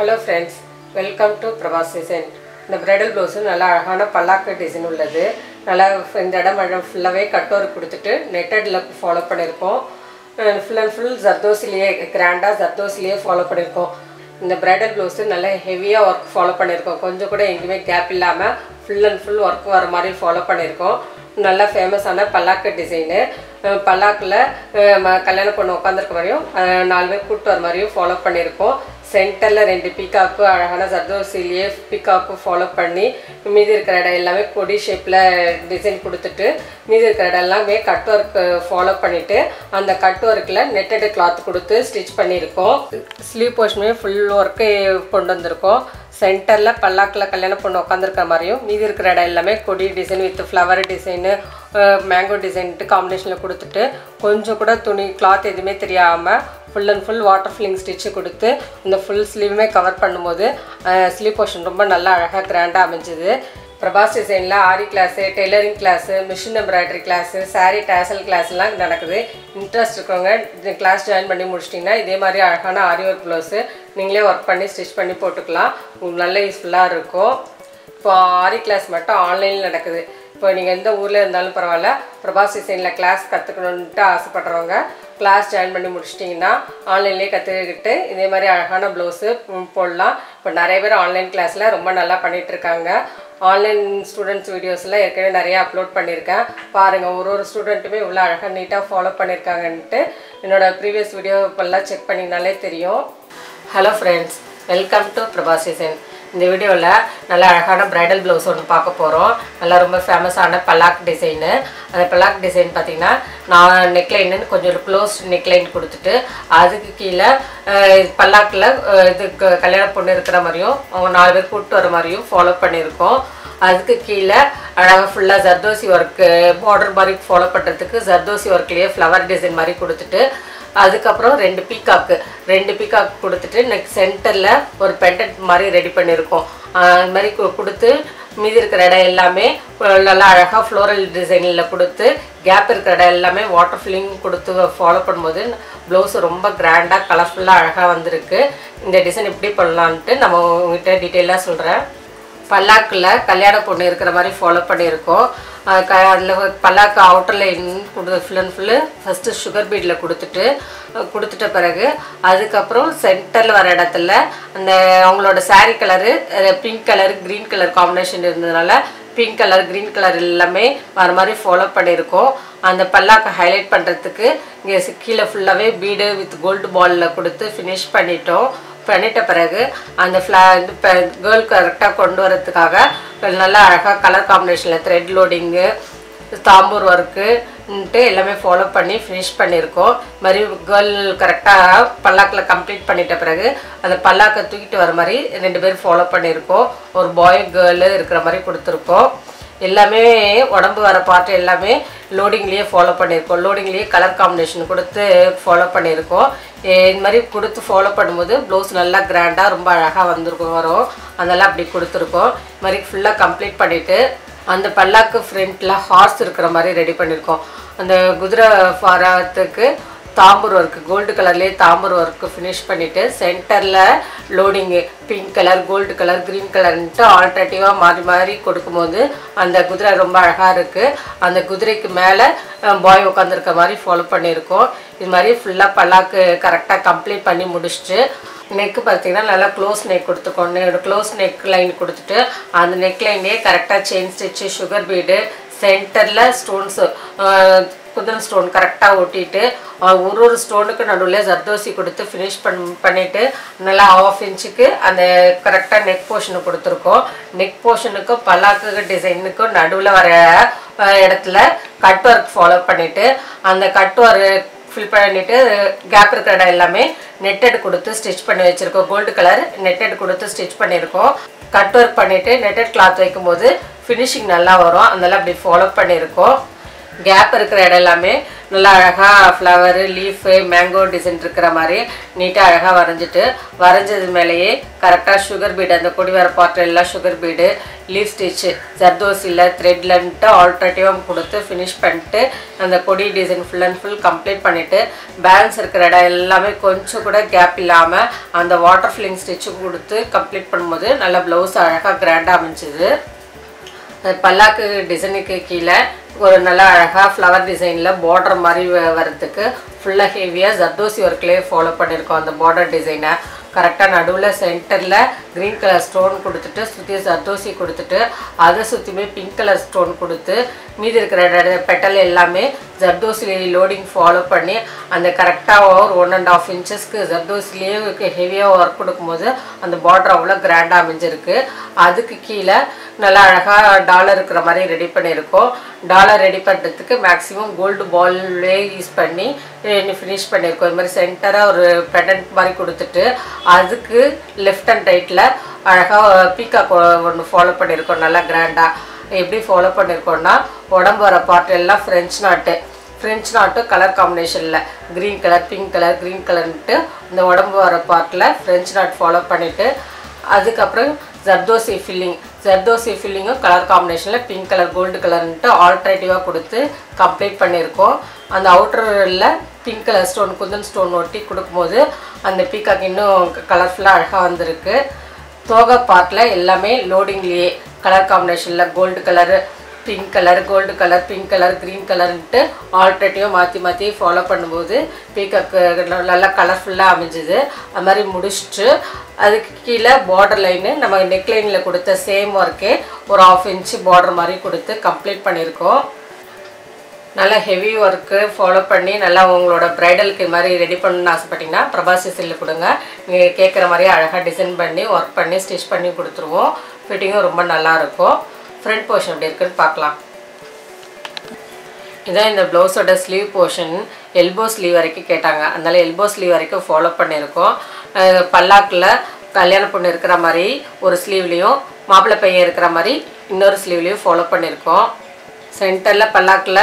Hello friends, welcome to Prabhas Design. The bridal blouse நல்லா அழகான பல்லாக்கு design உள்ளது. நல்லா இந்த இடம் ஃபுல்லாவே கட் வர்க் கொடுத்துட்டு நெட்டட் லக் ஃபாலோ பண்ணிருக்கோம். ஃபுல் அண்ட் ஃபுல் ஜர்தோசிலியே கிராண்டா ஜர்தோசிலியே ஃபாலோ பண்ணிருக்கோம். இந்த bridal blouse நல்ல ஹெவியா வர்க் ஃபாலோ பண்ணிருக்கோம். கொஞ்சம் கூட எங்கயுமே கேப் இல்லாம ஃபுல் அண்ட் ஃபுல் வர்க் வர மாதிரி ஃபாலோ பண்ணிருக்கோம். நல்ல ஃபேமஸான பல்லாக்கு டிசைன். பல்லாக்குல கல்யாண பொண்ணு உட்கார்ந்திருக்க மாதிரியும் நாலு பேர் கூட்டு வர மாதிரியும் ஃபாலோ பண்ணிருக்கோம். சென்டர்ல ரெண்டு பீகாக்கு அழகான ஜர்தோசிலியே பீகாக்கு ஃபாலோ பண்ணி மீதி இருக்கிற இடம் எல்லாமே கொடி ஷேப்ல டிசைன் கொடுத்துட்டு மீதி இருக்கிற இடம் எல்லாமே கட் ஒர்க் ஃபாலோ பண்ணிட்டு அந்த கட் ஒர்க்ல நெட்டட் கிளாத் கொடுத்து ஸ்டிச் பண்ணியிருக்கோம். ஸ்லீவ் போர்ஷனே ஃபுல் ஒர்க்கு கொண்டு வந்திருக்கோம். சென்டர்ல பல்லாக்குல கல்யாண பொண்ணு உட்காந்துருக்க மாதிரியும் மீதி இருக்கிற இடம் எல்லாமே கொடி design with flower design mango டிசைன்ட்டு காம்பினேஷனில் கொடுத்துட்டு கொஞ்சம் கூட துணி கிளாத் எதுவுமே தெரியாமல் full and full water filling stitch கொடுத்து இந்த ஃபுல் ஸ்லீவுமே கவர் பண்ணும்போது ஸ்லீவ் போர்ஷன் ரொம்ப நல்லா அழகாக கிராண்டாக அமைஞ்சுது. பிரபாஸ் டிசைனில் aari class, tailoring class, machine embroidery class, sari tassel கிளாஸ்லாம் நடக்குது. இன்ட்ரெஸ்ட் இருக்கிறவங்க இந்த கிளாஸ் ஜாயின் பண்ணி முடிச்சிட்டிங்கன்னா இதே மாதிரி அழகான ஆரி ஒர்க் ப்ளவுஸு நீங்களே ஒர்க் பண்ணி ஸ்டிச் பண்ணி போட்டுக்கலாம். உங்களுக்கு நல்ல யூஸ்ஃபுல்லாக இருக்கும். இப்போ ஆரி கிளாஸ் மட்டும் ஆன்லைனில் நடக்குது. இப்போ நீங்கள் எந்த ஊரில் இருந்தாலும் பரவாயில்ல, பிரபாஸ் டிசைனில் கிளாஸ் கற்றுக்கணுன்ட்டு ஆசைப்படுறவங்க கிளாஸ் ஜாயின் பண்ணி முடிச்சிட்டிங்கன்னா ஆன்லைன்லேயே கற்றுக்கிட்டு இதே மாதிரி அழகான ப்ளவுஸு போடலாம். இப்போ நிறைய பேர் ஆன்லைன் கிளாஸில் ரொம்ப நல்லா பண்ணிகிட்ருக்காங்க. ஆன்லைன் ஸ்டூடெண்ட்ஸ் வீடியோஸில் ஏற்கனவே நிறையா அப்லோட் பண்ணியிருக்கேன். பாருங்கள், ஒரு ஸ்டூடெண்ட்டுமே இவ்வளோ அழகாக நீட்டாக ஃபாலோ பண்ணியிருக்காங்கன்ட்டு என்னோடய ப்ரீவியஸ் வீடியோ இப்போல்லாம் செக் பண்ணிங்கனாலே தெரியும். Hello friends, welcome to Prabhas design. இந்த வீடியோவில் நல்லா அழகான ப்ரைடல் ப்ளவுஸ் ஒன்று பார்க்க போகிறோம். நல்லா ரொம்ப ஃபேமஸான பல்லாக் டிசைனு. அந்த பல்லாக் டிசைன் பார்த்திங்கன்னா நான் நெக்லைன்னு கொஞ்சம் க்ளோஸ் நெக்லைன் கொடுத்துட்டு அதுக்கு கீழே பல்லாக்கில் இது கல்யாண பொண்ணு இருக்கிற மாதிரியும் அவங்க 4 பேர் கூப்பிட்டு வர மாதிரியும் ஃபாலோ பண்ணியிருக்கோம். அதுக்கு கீழே அழகாக ஃபுல்லாக ஜர்தோசி ஒர்க்கு பார்டர் மாதிரி ஃபாலோ பண்ணுறதுக்கு ஜர்தோசி ஒர்க்லேயே ஃப்ளவர் டிசைன் மாதிரி கொடுத்துட்டு அதுக்கப்புறம் ரெண்டு பீகாக் கொடுத்துட்டு நெக்ஸ்ட் சென்டரில் ஒரு பெண்டன்ட் மாதிரி ரெடி பண்ணியிருக்கோம். அது மாதிரி கொடுத்து மீதி இருக்கிற இடம் எல்லாமே நல்லா அழகாக ஃப்ளோரல் டிசைனில் கொடுத்து கேப் இருக்கிற இடம் எல்லாமே வாட்டர் ஃபில்லிங் கொடுத்து ஃபாலோ பண்ணும்போது ப்ளவுஸ் ரொம்ப கிராண்டாக கலர்ஃபுல்லாக அழகாக வந்திருக்கு. இந்த டிசைன் எப்படி பண்ணலான்ட்டு நம்ம உங்கள்கிட்ட டீட்டெயிலாக சொல்கிறேன். பல்லாக்கில் கல்யாண பொண்ணு இருக்கிற மாதிரி ஃபாலோ பண்ணியிருக்கோம். அதில் பல்லாக்கு outer line full and full first sugar பீடில் கொடுத்துட்ட பிறகு அதுக்கப்புறம் சென்டரில் வர இடத்துல அந்த அவங்களோட sari colour pink colour green colour combination இருந்ததுனால பிங்க் கலர் க்ரீன் கலர் எல்லாமே வர மாதிரி ஃபாலோ பண்ணியிருக்கோம். அந்த பல்லாக்கை ஹைலைட் பண்ணுறதுக்கு இங்கே கீழே ஃபுல்லாகவே பீடு வித் கோல்டு பாலில் கொடுத்து ஃபினிஷ் பண்ணிட்ட பிறகு அந்த கேர்ள் கரெக்டாக கொண்டு வரதுக்காக நல்லா அழகாக கலர் காம்பினேஷனில் த்ரெட் லோடிங்கு தாம்பூர் ஒர்க்குன்ட்டு எல்லாமே ஃபாலோ பண்ணி ஃபினிஷ் பண்ணியிருக்கோம். மாதிரி கேர்ள் கரெக்டாக பல்லாக்கில் கம்ப்ளீட் பண்ணிட்ட பிறகு அந்த பல்லாக்கை தூக்கிட்டு வர மாதிரி 2 பேர் ஃபாலோ பண்ணியிருக்கோம். ஒரு பாய் கேர்ளு இருக்கிற மாதிரி கொடுத்துருக்கோம். எல்லாமே உடம்பு வர பார்ட் எல்லாமே லோடிங்லேயே ஃபாலோ பண்ணியிருக்கோம். லோடிங்லேயே கலர் காம்பினேஷன் கொடுத்து ஃபாலோ பண்ணியிருக்கோம். இந்த மாதிரி கொடுத்து ஃபாலோ பண்ணும்போது ப்ளவுஸ் நல்லா கிராண்டாக ரொம்ப அழகாக வரும். அதெல்லாம் அப்படி கொடுத்துருக்கோம். இது மாதிரி ஃபுல்லாக கம்ப்ளீட் பண்ணிவிட்டு அந்த பல்லாக்கு ஃப்ரண்ட்டில் ஹார்ஸ் இருக்கிற மாதிரி ரெடி பண்ணியிருக்கோம். அந்த குதிரை ஃபாரத்துக்கு தாம்பூர் ஒர்க்கு கோல்டு கலர்லேயே தாம்பூர் ஒர்க்கு ஃபினிஷ் பண்ணிவிட்டு சென்டரில் loading pink colour gold colour green கலர்ன்ட்டு ஆல்டர்னேட்டிவாக மாறி கொடுக்கும்போது அந்த குதிரை ரொம்ப அழகாக இருக்குது. அந்த குதிரைக்கு மேலே பாய் உட்காந்துருக்க மாதிரி ஃபாலோ பண்ணியிருக்கோம். இது மாதிரி ஃபுல்லாக பல்லாக்கு கரெக்டாக கம்ப்ளீட் பண்ணி முடிச்சுட்டு நெக்கு பார்த்திங்கன்னா நல்லா க்ளோஸ் நெக் கொடுத்துருக்கோம். க்ளோஸ் நெக் லைன் கொடுத்துட்டு அந்த நெக் லைன்லேயே கரெக்டாக செயின் ஸ்டிச்சு சுகர் பீடு சென்டரில் ஸ்டோன்ஸு குதிரை ஸ்டோன் கரெக்டாக ஒட்டிட்டு ஒரு ஸ்டோனுக்கு நடுவில் ஜர்தோசி கொடுத்து ஃபினிஷ் பண்ணிவிட்டு நல்லா 1/2 இன்ச்சுக்கு அந்த கரெக்டாக நெக் போர்ஷனை கொடுத்துருக்கோம். நெக் போர்ஷனுக்கும் பல்லாக்கு டிசைனுக்கும் நடுவில் வர இடத்துல கட் ஒர்க் ஃபாலோ பண்ணிவிட்டு அந்த கட் ஒர்க் ஃபில் பண்ணிவிட்டு கேப் இருக்கிற இடம் எல்லாமே நெட்டட் கொடுத்து ஸ்டிச் பண்ணி வச்சுருக்கோம். கோல்டு கலர் நெட்டட் கொடுத்து ஸ்டிச் பண்ணியிருக்கோம். கட் ஒர்க் பண்ணிவிட்டு நெட்டட் கிளாத் வைக்கும்போது ஃபினிஷிங் நல்லா வரும். அதெல்லாம் அப்படி ஃபாலோ பண்ணியிருக்கோம். கேப் இருக்கிற இடம் எல்லாமே நல்லா அழகாக ஃப்ளவரு லீஃபு மேங்கோ டிசைன் இருக்கிற மாதிரி நீட்டாக அழகாக வரைஞ்சது மேலேயே கரெக்டாக சுகர் பீடு அந்த கொடி வர பார்ட் எல்லாம் சுகர் பீடு லீஃப் ஸ்டிச்சு ஜர்தோசியில் த்ரெட்லன்ட்டு ஆல்டர்னேட்டிவாக கொடுத்து ஃபினிஷ் பண்ணிட்டு அந்த கொடி design full and full complete பண்ணிவிட்டு பேலன்ஸ் இருக்கிற இடம் எல்லாமே கொஞ்சம் கூட கேப் இல்லாமல் அந்த வாட்டர் ஃபில்லிங் ஸ்டிச்சு கொடுத்து கம்ப்ளீட் பண்ணும்போது நல்லா ப்ளவுஸ் அழகாக கிராண்டாக அமைஞ்சிது. பல்லாக்கு டிசைனுக்கு கீழே ஒரு நல்லா அழகாக ஃப்ளவர் டிசைனில் பார்டர் மாதிரி வரதுக்கு ஃபுல்லாக ஹெவியாக ஜர்தோசி ஒர்க்லேயே ஃபாலோ பண்ணியிருக்கோம். அந்த பார்டர் டிசைனை கரெக்டாக நடுவில் சென்டரில் க்ரீன் கலர் ஸ்டோன் கொடுத்துட்டு சுற்றி ஜர்தோசி கொடுத்துட்டு அதை சுற்றியுமே பிங்க் கலர் ஸ்டோன் கொடுத்து மீதி இருக்கிற பெட்டல் எல்லாமே ஜர்தோசி லோடிங் ஃபாலோ பண்ணி அந்த கரெக்டாக ஒரு 1.5 இன்ச்சஸ்க்கு ஜர்தோசிலேயே ஹெவியாக ஒர்க் கொடுக்கும்போது அந்த பார்டர் அவ்வளோ கிராண்டாக அமைஞ்சிருக்கு. அதுக்கு கீழே நல்லா அழகாக டாலர் இருக்கிற மாதிரி ரெடி பண்ணியிருக்கோம். டாலர் ரெடி பண்ணுறதுக்கு மேக்ஸிமம் கோல்டு பால்லே யூஸ் பண்ணி ஃபினிஷ் பண்ணியிருக்கோம். இது மாதிரி சென்டராக ஒரு பெண்டன்ட் மாதிரி கொடுத்துட்டு அதுக்கு லெஃப்ட் அண்ட் ரைட்டில் அழகாக பீகாக் ஒன்று ஃபாலோ பண்ணியிருக்கோம். நல்லா கிராண்டாக எப்படி ஃபாலோ பண்ணியிருக்கோன்னா உடம்பு வர பார்ட் எல்லாம் ஃப்ரெஞ்ச் நாட்டு கலர் காம்பினேஷனில் green colour pink colour green கலர்ன்ட்டு இந்த உடம்பு வர பார்ட்டில் ஃப்ரெஞ்ச் நாட் ஃபாலோ பண்ணிவிட்டு அதுக்கப்புறம் ஜர்தோசி ஃபில்லிங்கும் கலர் காம்பினேஷனில் பிங்க் கலர் கோல்டு கலர்ன்ட்டு ஆல்டர்னேட்டிவாக கொடுத்து கம்ப்ளீட் பண்ணியிருக்கோம். அந்த அவுட்டரில் pink colour stone kundan stone ஒட்டி கொடுக்கும்போது அந்த பீகாக் இன்னும் கலர்ஃபுல்லாக அழகாக வந்திருக்கு. தோகை பார்ட்டில் எல்லாமே லோடிங்லேயே கலர் காம்பினேஷனில் gold colour pink colour gold colour pink colour green கலர்ன்ட்டு ஆல்டர்னேட்டிவாக மாற்றி ஃபாலோ பண்ணும்போது பீகாக்கு நல்லா கலர்ஃபுல்லாக அமைஞ்சிது. அது மாதிரி முடிச்சுட்டு அதுக்கு கீழே பார்டர் லைனு நம்ம நெக்லைனில் கொடுத்த சேம் ஒர்க்கே ஒரு 1/2 இன்ச்சு பார்டர் மாதிரி கொடுத்து கம்ப்ளீட் பண்ணியிருக்கோம். நல்லா ஹெவி ஒர்க்கு ஃபாலோ பண்ணி நல்லா உங்களோட ப்ரைடலுக்கு இது மாதிரி ரெடி பண்ணணும்னு ஆசைப்பட்டிங்கன்னா பிரபாஸ் டிசைனில் கொடுங்க. நீங்கள் கேட்குற மாதிரியே அழகாக டிசைன் பண்ணி ஒர்க் பண்ணி ஸ்டிச் பண்ணி கொடுத்துருவோம். ஃபிட்டிங்கும் ரொம்ப நல்லாயிருக்கும். ஃப்ரண்ட் போர்ஷன் எப்படி இருக்குன்னு பார்க்கலாம். இதான் இந்த ப்ளவுஸோட ஸ்லீவ் போர்ஷன். எல்போ ஸ்லீவ் வரைக்கும் கேட்டாங்க, அதனால எல்போ ஸ்லீவ் வரைக்கும் ஃபாலோ பண்ணியிருக்கோம். பல்லாக்கில் கல்யாண பொண்ணு இருக்கிற மாதிரி ஒரு ஸ்லீவ்லேயும் மாப்பிள்ளை பையன் இருக்கிற மாதிரி இன்னொரு ஸ்லீவ்லேயும் ஃபாலோ பண்ணியிருக்கோம். சென்டரில் பல்லாக்கில்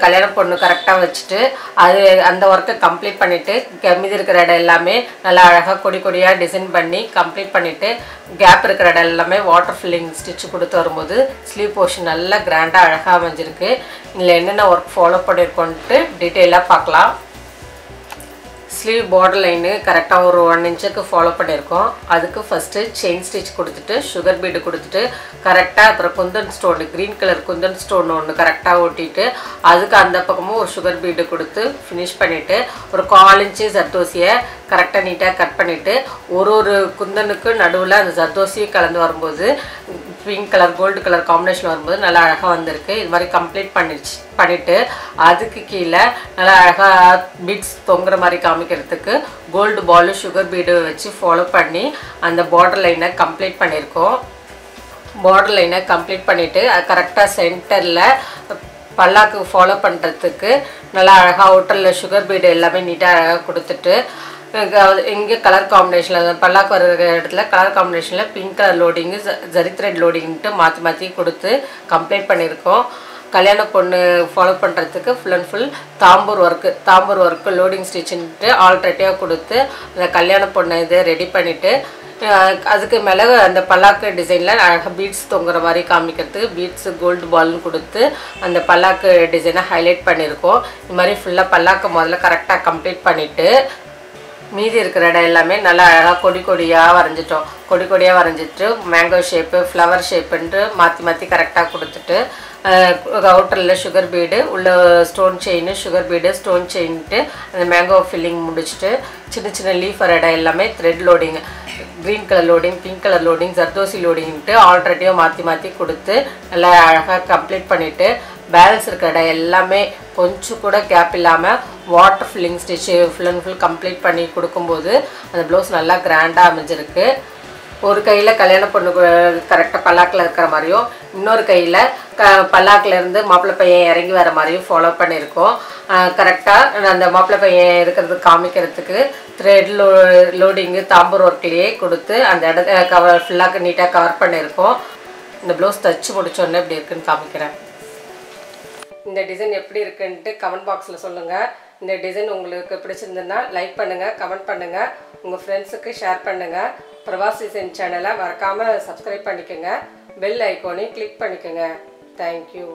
கல்யாண பொண்ணு கரெக்டாக வச்சுட்டு அது அந்த ஒர்க்கை கம்ப்ளீட் பண்ணிவிட்டு மீதி இருக்கிற இடம் எல்லாமே நல்லா அழகாக கொடி கொடியாக டிசைன் பண்ணி கம்ப்ளீட் பண்ணிவிட்டு கேப் இருக்கிற இடம் எல்லாமே வாட்டர் ஃபில்லிங் ஸ்டிச்சு கொடுத்து வரும்போது ஸ்லீவ் போர்ஷன் நல்லா கிராண்டாக அழகாக அமைஞ்சிருக்கு. இதில் என்னென்ன ஒர்க் ஃபாலோ பண்ணியிருக்கோன்ட்டு டீட்டெயிலாக பார்க்கலாம். ஸ்லீவ் பார்டர் லைனு கரெக்டாக ஒரு 1 இன்ச்சுக்கு ஃபாலோ பண்ணியிருக்கோம். அதுக்கு ஃபஸ்ட்டு செயின் ஸ்டிச் கொடுத்துட்டு சுகர் பீடு கொடுத்துட்டு கரெக்டாக அப்புறம் Kundan stone green colour Kundan stone ஒன்று கரெக்டாக ஒட்டிட்டு அதுக்கு அந்த பக்கமும் ஒரு சுகர் பீடு கொடுத்து ஃபினிஷ் பண்ணிவிட்டு ஒரு 1/4 இன்ச்சு ஜர்தோசியை கரெக்டாக நீட்டாக கட் பண்ணிவிட்டு ஒரு குந்தனுக்கு நடுவில் அந்த ஜர்தோசியை கலந்து வரும்போது pink colour gold colour combination வரும்போது நல்லா அழகாக வந்திருக்கு. இது மாதிரி கம்ப்ளீட் பண்ணிவிட்டு அதுக்கு கீழே நல்லா அழகாக பீட்ஸ் தொங்குற மாதிரி காமிக்கிறதுக்கு கோல்டு பாலு சுகர் பீடு வச்சு ஃபாலோ பண்ணி அந்த பார்டர் லைனை கம்ப்ளீட் பண்ணியிருக்கோம். பார்டர் லைனை கம்ப்ளீட் பண்ணிவிட்டு அது கரெக்டாக சென்டரில் பல்லாக்கு ஃபாலோ பண்ணுறதுக்கு நல்லா அழகாக அவுட்டரில் சுகர் பீடு எல்லாமே நீட்டாக அழகாக கொடுத்துட்டு இங்கே கலர் காம்பினேஷனில் பல்லாக்கு வர இடத்துல கலர் காம்பினேஷனில் pink colour loading zari thread லோடிங்ட்டு மாற்றி கொடுத்து கம்ப்ளீட் பண்ணியிருக்கோம். கல்யாண பொண்ணு ஃபாலோ பண்ணுறதுக்கு full and full tambour work loading ஸ்டிச்சுன்ட்டு ஆல்டர்னேட்டிவாக கொடுத்து அந்த கல்யாண பொண்ணை இதை ரெடி பண்ணிவிட்டு அதுக்கு மேலே அந்த பல்லாக்கு டிசைனில் அழகாக பீட்ஸ் தொங்குற மாதிரி காமிக்கிறதுக்கு பீட்ஸு கோல்டு பால்னு கொடுத்து அந்த பல்லாக்கு டிசைனை ஹைலைட் பண்ணியிருக்கோம். இது மாதிரி ஃபுல்லாக பல்லாக்கு முதல்ல கரெக்டாக கம்ப்ளீட் பண்ணிவிட்டு மீதி இருக்கிற இடம் எல்லாமே நல்லா அழகாக கொடி கொடியாக வரைஞ்சிட்டு மேங்கோ ஷேப்பு ஃப்ளவர் ஷேப்புன்ட்டு மாற்றி கரெக்டாக கொடுத்துட்டு அவுட்டரில் சுகர் பீடு உள்ள stone chain sugar bead stone செயின்ட்டு அந்த மேங்கோ ஃபில்லிங் முடிச்சுட்டு சின்ன லீஃப் வர இடம் எல்லாமே thread loading green colour loading pink colour loading zardozi லோடிங்ட்டு ஆல்டர்னேட்டிவாக மாற்றி கொடுத்து நல்லா அழகாக கம்ப்ளீட் பண்ணிவிட்டு பேலன்ஸ் இருக்கிற இடம் எல்லாமே கொஞ்சம் கூட கேப் இல்லாமல் water filling stitch full and full complete பண்ணி கொடுக்கும்போது அந்த ப்ளவுஸ் நல்லா கிராண்டாக அமைஞ்சிருக்கு. ஒரு கையில் கல்யாண பொண்ணு கரெக்டாக பல்லாக்கில் இருக்கிற மாதிரியும் இன்னொரு கையில் பல்லாக்கிலேருந்து மாப்பிள்ளை பையன் இறங்கி வர மாதிரியும் ஃபாலோ பண்ணியிருக்கோம். கரெக்டாக அந்த மாப்பிள்ளை பையன் இருக்கிறது காமிக்கிறதுக்கு த்ரெட் லோடிங்கு தாம்பூர் ஒர்க்லேயே கொடுத்து அந்த இடத்த ஃபுல்லாக நீட்டாக கவர் பண்ணியிருக்கோம். இந்த ப்ளவுஸ் தைச்சி முடிச்சோடனே இப்படி இருக்குன்னு காமிக்கிறேன். இந்த டிசைன் எப்படி இருக்குன்ட்டு கமெண்ட் பாக்ஸில் சொல்லுங்கள். இந்த டிசைன் உங்களுக்கு பிடிச்சிருந்ததுன்னா லைக் பண்ணுங்கள், கமெண்ட் பண்ணுங்கள், உங்கள் ஃப்ரெண்ட்ஸுக்கு ஷேர் பண்ணுங்கள். பிரபாஸ் டிசைன் சேனலை மறக்காமல் சப்ஸ்கிரைப் பண்ணிக்கோங்க. பெல் ஐக்கானையும் கிளிக் பண்ணிக்கோங்க. தேங்க்யூ.